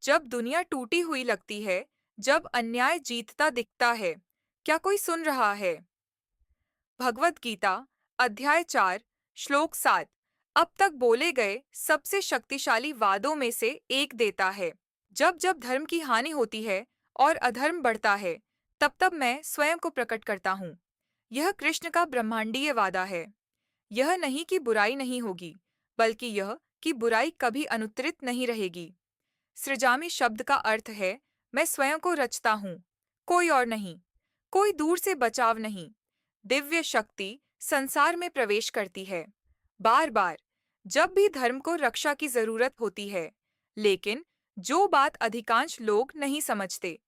जब दुनिया टूटी हुई लगती है, जब अन्याय जीतता दिखता है, क्या कोई सुन रहा है? भगवत गीता, अध्याय 4, श्लोक 7 अब तक बोले गए सबसे शक्तिशाली वादों में से एक देता है। जब जब धर्म की हानि होती है और अधर्म बढ़ता है, तब तब मैं स्वयं को प्रकट करता हूँ। यह कृष्ण का ब्रह्मांडीय वादा है। यह नहीं कि बुराई नहीं होगी, बल्कि यह कि बुराई कभी अनुत्तरित नहीं रहेगी। सृजामी शब्द का अर्थ है मैं स्वयं को रचता हूँ, कोई और नहीं। कोई दूर से बचाव नहीं। दिव्य शक्ति संसार में प्रवेश करती है, बार बार, जब भी धर्म को रक्षा की जरूरत होती है। लेकिन जो बात अधिकांश लोग नहीं समझते,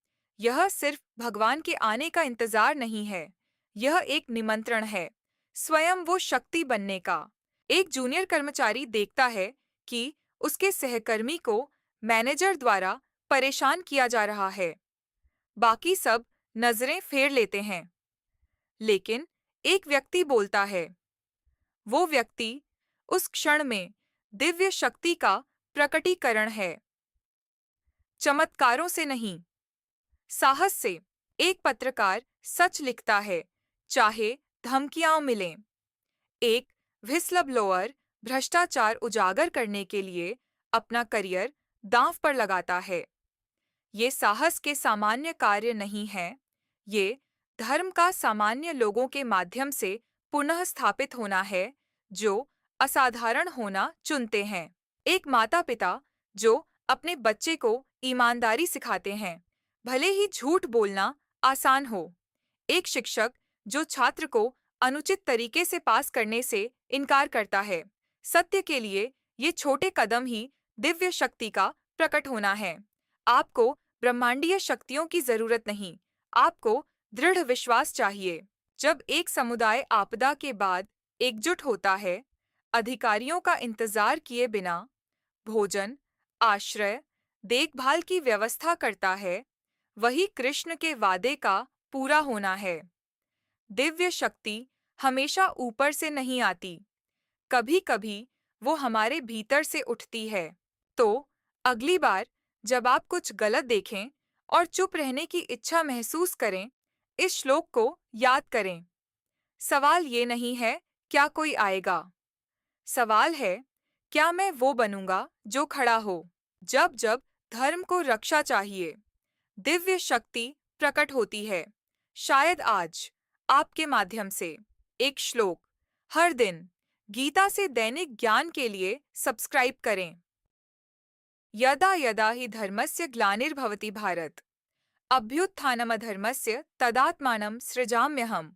यह सिर्फ भगवान के आने का इंतजार नहीं है। यह एक निमंत्रण है, स्वयं वो शक्ति बनने का। एक जूनियर कर्मचारी देखता है कि उसके सहकर्मी को मैनेजर द्वारा परेशान किया जा रहा है। बाकी सब नजरें फेर लेते हैं, लेकिन एक व्यक्ति बोलता है। वो व्यक्ति उस क्षण में दिव्य शक्ति का प्रकटीकरण है। चमत्कारों से नहीं, साहस से। एक पत्रकार सच लिखता है, चाहे धमकियां मिलें। एक व्हिस्ल ब्लोअर भ्रष्टाचार उजागर करने के लिए अपना करियर दांव पर लगाता है। ये साहस के सामान्य कार्य नहीं है, ये धर्म का सामान्य लोगों के माध्यम से पुनः स्थापित होना है, जो असाधारण होना चुनते हैं। एक माता पिता जो अपने बच्चे को ईमानदारी सिखाते हैं, भले ही झूठ बोलना आसान हो। एक शिक्षक जो छात्र को अनुचित तरीके से पास करने से इनकार करता है। सत्य के लिए ये छोटे कदम ही दिव्य शक्ति का प्रकट होना है। आपको ब्रह्मांडीय शक्तियों की जरूरत नहीं, आपको दृढ़ विश्वास चाहिए। जब एक समुदाय आपदा के बाद एकजुट होता है, अधिकारियों का इंतजार किए बिना भोजन, आश्रय, देखभाल की व्यवस्था करता है, वही कृष्ण के वादे का पूरा होना है। दिव्य शक्ति हमेशा ऊपर से नहीं आती, कभी-कभी वो हमारे भीतर से उठती है। तो अगली बार जब आप कुछ गलत देखें और चुप रहने की इच्छा महसूस करें, इस श्लोक को याद करें। सवाल ये नहीं है क्या कोई आएगा, सवाल है क्या मैं वो बनूंगा जो खड़ा हो। जब जब धर्म को रक्षा चाहिए, दिव्य शक्ति प्रकट होती है। शायद आज आपके माध्यम से एक श्लोक हर दिन गीता से दैनिक ज्ञान के लिए सब्सक्राइब करें। यदा यदा हि धर्मस्य ग्लानिर्भवति भारत, अभ्युत्थानमधर्मस्य तदात्मानं सृजाम्यहम्।